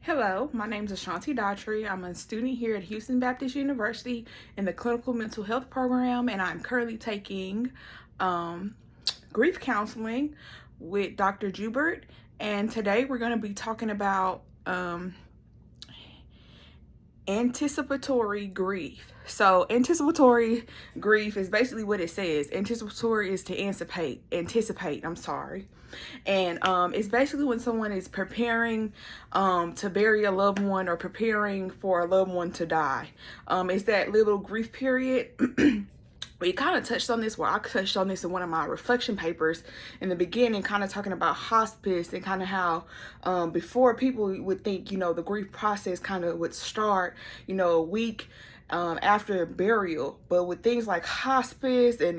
Hello, my name is Ashanti Daughtry. I'm a student here at Houston Baptist University in the Clinical Mental Health Program, and I'm currently taking grief counseling with Dr. Jubert. And today we're going to be talking about anticipatory grief. So anticipatory grief is basically what it says. Anticipatory is to anticipate, I'm sorry. And it's basically when someone is preparing to bury a loved one or preparing for a loved one to die. It's that little grief period. We kind of touched on this, I touched on this in one of my reflection papers in the beginning, kind of talking about hospice and kind of how before people would think, the grief process kind of would start, a week after burial. But with things like hospice and,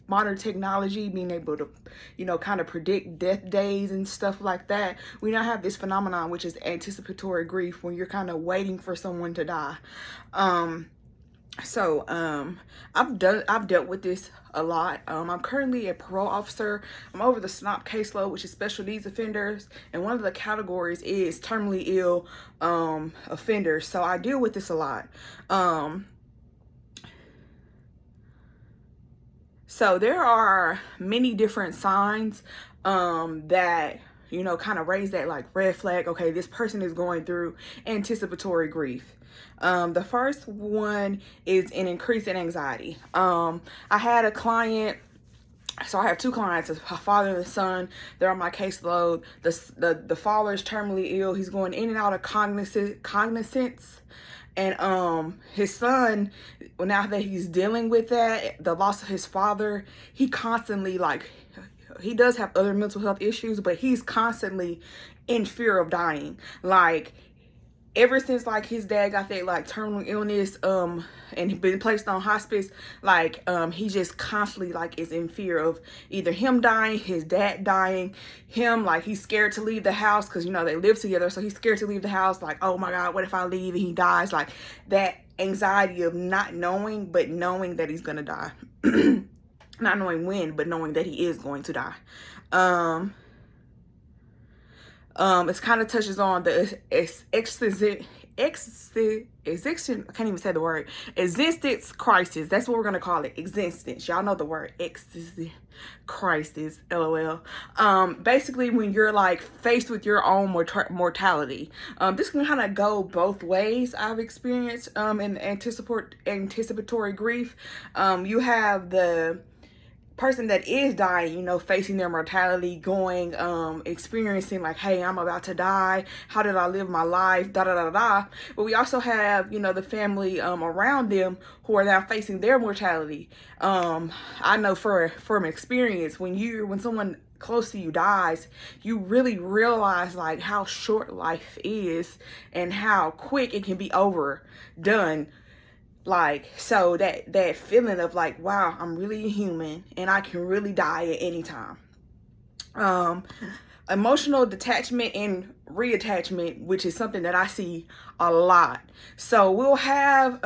modern technology, being able to, kind of predict death days and stuff like that, we now have this phenomenon, which is anticipatory grief, when you're kind of waiting for someone to die. I've dealt with this a lot. I'm currently a parole officer. I'm over the SNOP caseload, which is special needs offenders, and one of the categories is terminally ill offenders. So I deal with this a lot. So there are many different signs that kind of raise that like red flag. Okay, this person is going through anticipatory grief. The first one is an increase in anxiety. I had a client. So I have two clients, a father and a son. They're on my caseload. The father is terminally ill. He's going in and out of cognizance. And his son, well, now that he's dealing with that, the loss of his father, he constantly, he does have other mental health issues, but he's constantly in fear of dying. Ever since his dad got that terminal illness and been placed on hospice, he just constantly is in fear of either him dying, his dad dying, him he's scared to leave the house because they live together, so he's scared to leave the house, oh my God, what if I leave and he dies? That anxiety of not knowing, but knowing that he's gonna die. Not knowing when, but knowing that he is going to die. It kind of touches on the existence crisis. That's what we're gonna call it. Existence. Y'all know the word existence crisis. LOL. Basically, when you're faced with your own mortality. This can kind of go both ways. I've experienced in anticipatory grief. You have the person that is dying, facing their mortality, going, experiencing hey, I'm about to die. How did I live my life? Da da da da. But we also have, the family around them who are now facing their mortality. I know from experience, when someone close to you dies, you really realize how short life is and how quick it can be overdone. So that feeling of wow, I'm really a human and I can really die at any time. Emotional detachment and reattachment, which is something that I see a lot. So we'll have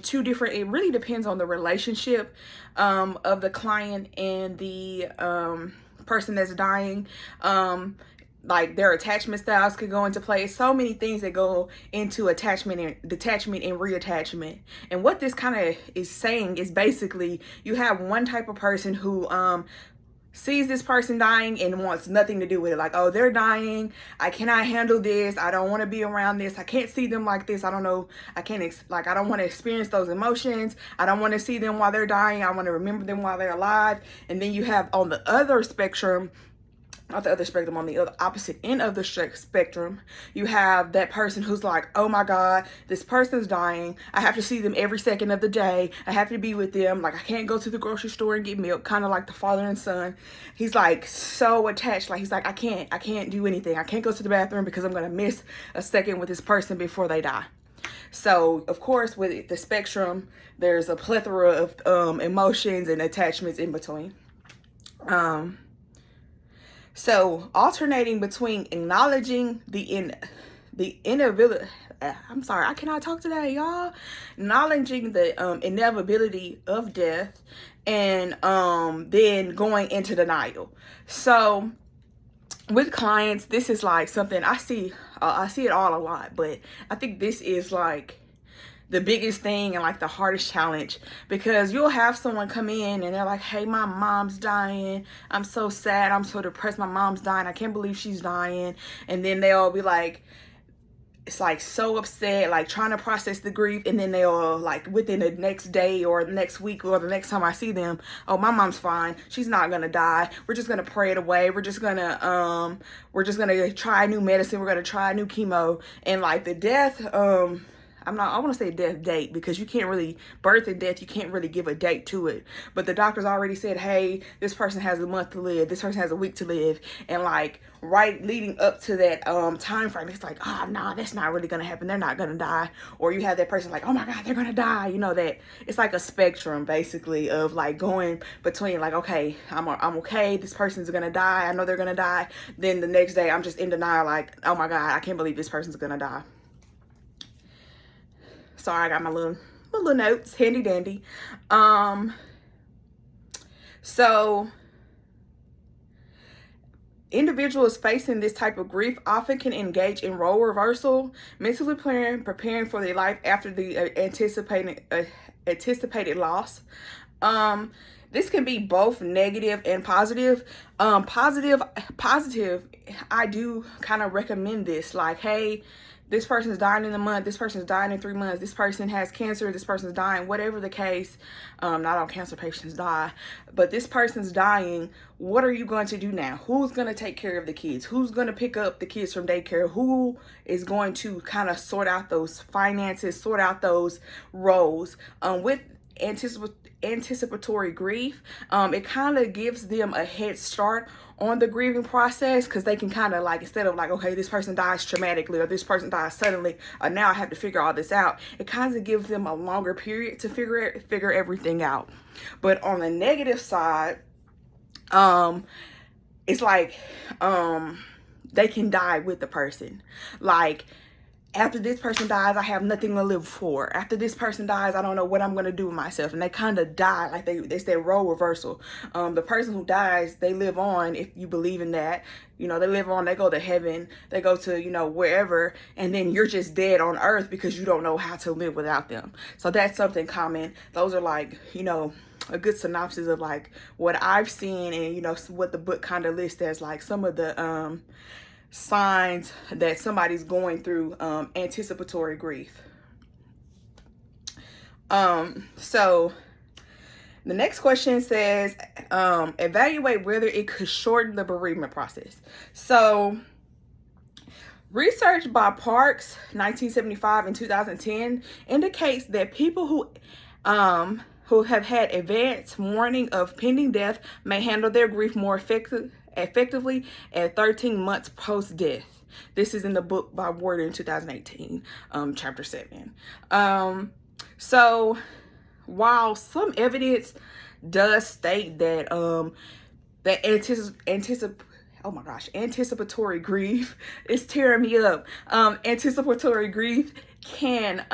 two different, it really depends on the relationship of the client and the person that's dying. Their attachment styles could go into play. So many things that go into attachment and detachment and reattachment. And what this kind of is saying is basically you have one type of person who sees this person dying and wants nothing to do with it. Oh, they're dying. I cannot handle this. I don't want to be around this. I can't see them like this. I don't know. I can't, I don't want to experience those emotions. I don't want to see them while they're dying. I want to remember them while they're alive. And then you have on the other spectrum, not the other spectrum, on the other opposite end of the spectrum, you have that person who's oh my God, this person's dying. I have to see them every second of the day. I have to be with them. I can't go to the grocery store and get milk. Kind of like the father and son. He's so attached. He's I can't do anything. I can't go to the bathroom because I'm gonna miss a second with this person before they die. So of course, with the spectrum, there's a plethora of emotions and attachments in between. So alternating between acknowledging the inevitability, I'm sorry, I cannot talk today, y'all. Acknowledging the inevitability of death and then going into denial. So with clients, this is something I see I see it all a lot, but I think this is like the biggest thing and like the hardest challenge, because you'll have someone come in and they're like, hey, my mom's dying, I'm so sad, I'm so depressed, my mom's dying, I can't believe she's dying. And then they'll be like, it's like so upset, like trying to process the grief, and then they'll like within the next day or the next week or the next time I see them, oh, my mom's fine, she's not gonna die, we're just gonna pray it away, we're just gonna try new medicine, we're gonna try new chemo. And like the death, I want to say death date, because you can't really, birth and death, you can't really give a date to it. But the doctors already said, hey, this person has a month to live, this person has a week to live. And like right leading up to that time frame, it's like, oh, nah, that's not really going to happen. They're not going to die. Or you have that person like, oh my God, they're going to die. You know, that it's like a spectrum basically of like going between like, okay, I'm okay, this person's going to die, I know they're going to die. Then the next day I'm just in denial, like, oh my God, I can't believe this person's going to die. Sorry, I got my little notes, handy dandy. So individuals facing this type of grief often can engage in role reversal, mentally preparing for their life after the anticipated loss. This can be both negative and positive. Positive, I do kind of recommend this. Like, hey, this person's dying in a month, this person's dying in 3 months, this person has cancer, this person's dying, whatever the case. Not all cancer patients die, but this person's dying. What are you going to do now? Who's going to take care of the kids? Who's going to pick up the kids from daycare? Who is going to kind of sort out those finances, sort out those roles? With anticipatory grief, it kind of gives them a head start on the grieving process, because they can kind of like, instead of like, okay, this person dies traumatically or this person dies suddenly, now I have to figure all this out, it kind of gives them a longer period to figure everything out. But on the negative side, it's like they can die with the person. Like, after this person dies, I have nothing to live for. After this person dies, I don't know what I'm going to do with myself. And they kind of die, like it's their role reversal. The person who dies, they live on, if you believe in that. You know, they live on, they go to heaven, they go to, you know, wherever. And then you're just dead on earth because you don't know how to live without them. So that's something common. Those are like, you know, a good synopsis of like what I've seen, and, you know, what the book kind of lists as like some of the signs that somebody's going through anticipatory grief. So the next question says, evaluate whether it could shorten the bereavement process. So research by Parks 1975 and 2010 indicates that people who have had advanced warning of pending death may handle their grief more effectively at 13 months post-death. This is in the book by Ward in 2018, chapter 7. So while some evidence does state that anticipatory grief is tearing me up. Anticipatory grief can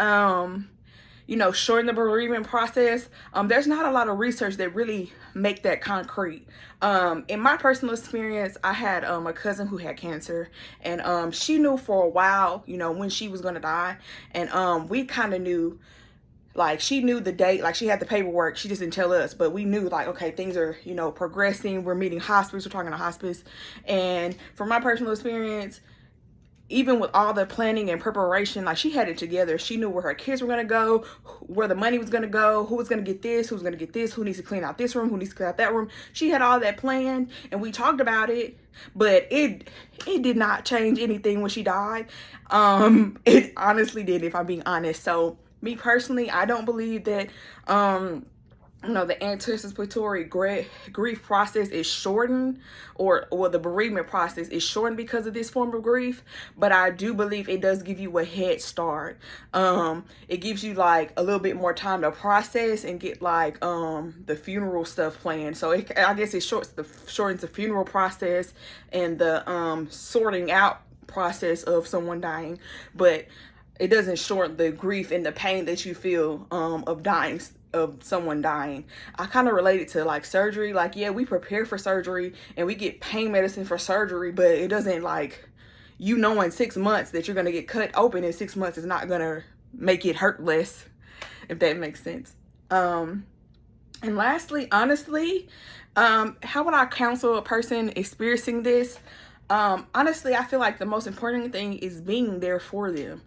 you know, shorten the bereavement process. There's not a lot of research that really make that concrete. In my personal experience, I had a cousin who had cancer, and she knew for a while, you know, when she was gonna die, and we kind of knew, like, she knew the date, like she had the paperwork, she just didn't tell us, but we knew like, okay, things are, you know, progressing, we're meeting hospice, we're talking to hospice. And from my personal experience, even with all the planning and preparation, like she had it together. She knew where her kids were going to go, where the money was going to go, who was going to get this, who was going to get this, who needs to clean out this room, who needs to clean out that room. She had all that planned, and we talked about it, but it did not change anything when she died. It honestly did, if I'm being honest. So me personally, I don't believe that, you know, the anticipatory grief process is shortened, or the bereavement process is shortened because of this form of grief. But I do believe it does give you a head start. It gives you like a little bit more time to process and get like the funeral stuff planned. So I guess it shortens the funeral process and the sorting out process of someone dying, but it doesn't shorten the grief and the pain that you feel of someone dying. I kind of relate it to like surgery. Like, yeah, we prepare for surgery and we get pain medicine for surgery, but it doesn't, like, you know in 6 months that you're going to get cut open in 6 months is not going to make it hurt less, if that makes sense. And lastly, honestly, how would I counsel a person experiencing this? Honestly, I feel like the most important thing is being there for them,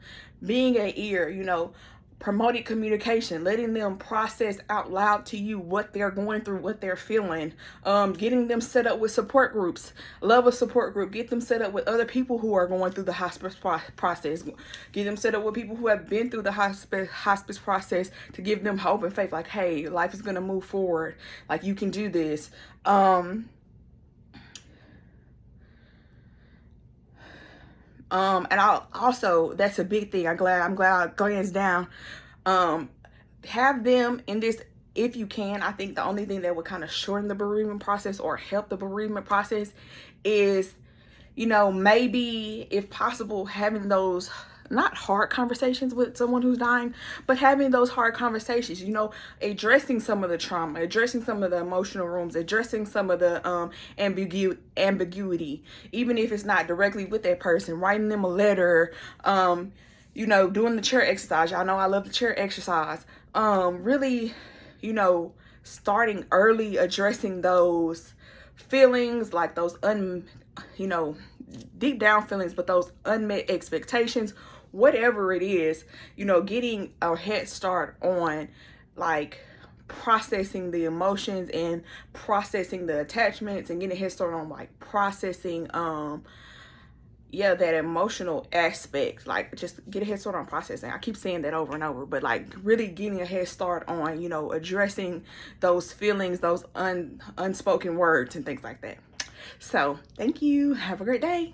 being an ear, you know, promoting communication, letting them process out loud to you what they're going through, what they're feeling, getting them set up with support groups. Love a support group. Get them set up with other people who are going through the hospice process. Get them set up with people who have been through the hospice process to give them hope and faith. Like, hey, life is going to move forward. Like, you can do this. And I'll also, that's a big thing. I'm glad I glanced down. Have them in this, if you can. I think the only thing that would kind of shorten the bereavement process or help the bereavement process is, you know, maybe if possible, having those not hard conversations with someone who's dying, but having those hard conversations, you know, addressing some of the trauma, addressing some of the emotional wounds, addressing some of the ambiguity, even if it's not directly with that person, writing them a letter, you know, doing the chair exercise. Y'all know I love the chair exercise. Really, you know, starting early, addressing those feelings, like those you know, deep down feelings, but those unmet expectations, whatever it is, you know, getting a head start on like processing the emotions and processing the attachments, and getting a head start on like processing yeah, that emotional aspect. Like, just get a head start on processing. I keep saying that over and over, but like really getting a head start on, you know, addressing those feelings, those unspoken words and things like that. So thank you. Have a great day.